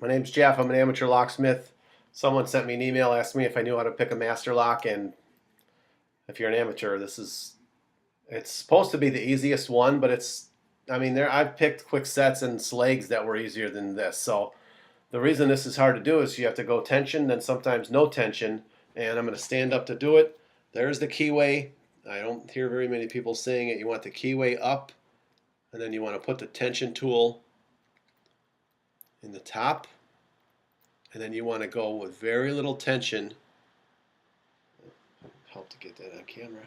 My name's Jeff. I'm an amateur locksmith. Someone sent me an email, asked me if I knew how to pick a master lock, and if you're an amateur, it's supposed to be the easiest one, but I've picked quick sets and slags that were easier than this. So the reason this is hard to do is you have to go tension, then sometimes no tension, and I'm going to stand up to do it. There's the keyway. I don't hear very many people saying it. You want the keyway up, and then you want to put the tension tool in the top, and then you want to go with very little tension. Help to get that on camera.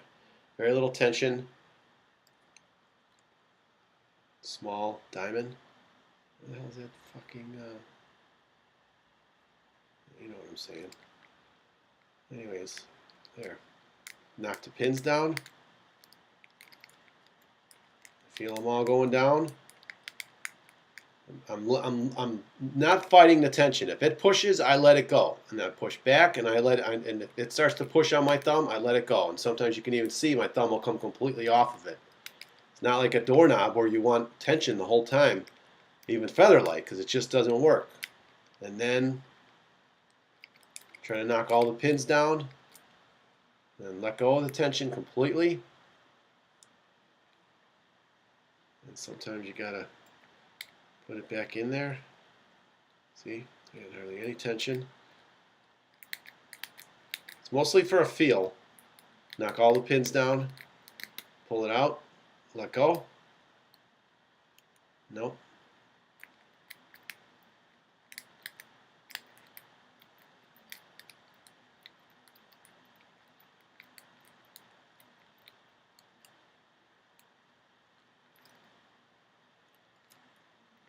Very little tension. Small diamond. What the hell is that fucking, you know what I'm saying. Anyways, there. Knock the pins down. Feel them all going down. I'm not fighting the tension. If it pushes, I let it go, and I push back, and and if it starts to push on my thumb, I let it go. And sometimes you can even see my thumb will come completely off of it. It's not like a doorknob where you want tension the whole time, even featherlight, because it just doesn't work. And then try to knock all the pins down, and let go of the tension completely. And sometimes you gotta put it back in there. See, there's hardly any tension. It's mostly for a feel. Knock all the pins down, pull it out, let go. Nope.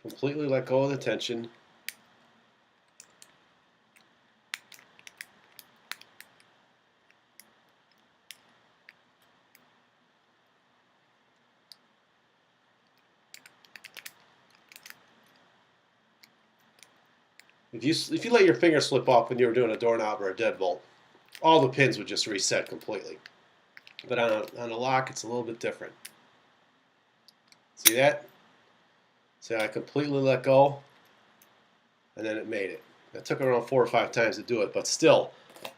Completely let go of the tension. If you let your finger slip off when you were doing a doorknob or a deadbolt, all the pins would just reset completely. But on a lock, it's a little bit different. See that? See, I completely let go, and then it made it. That took around 4 or 5 times to do it, but still,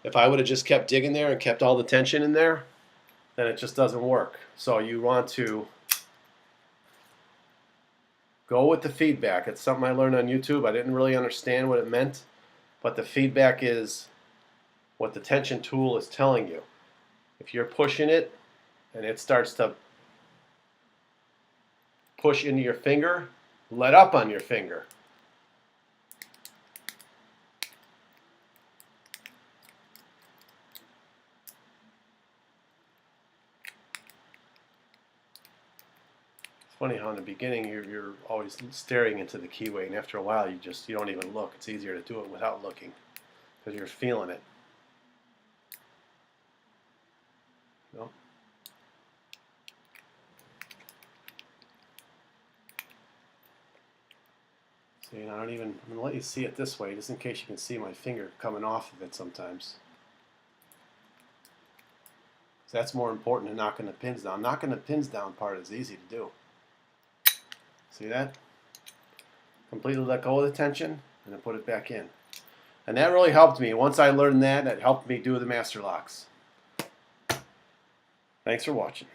if I would have just kept digging there and kept all the tension in there, then it just doesn't work. So you want to go with the feedback. It's something I learned on YouTube. I didn't really understand what it meant, but the feedback is what the tension tool is telling you. If you're pushing it and it starts to push into your finger, let up on your finger. It's funny how in the beginning you're always staring into the keyway, and after a while you don't even look. It's easier to do it without looking because you're feeling it. No? See, I'm going to let you see it this way, just in case you can see my finger coming off of it sometimes. So that's more important than knocking the pins down. Knocking the pins down part is easy to do. See that? Completely let go of the tension, and then put it back in. And that really helped me. Once I learned that, it helped me do the master locks. Thanks for watching.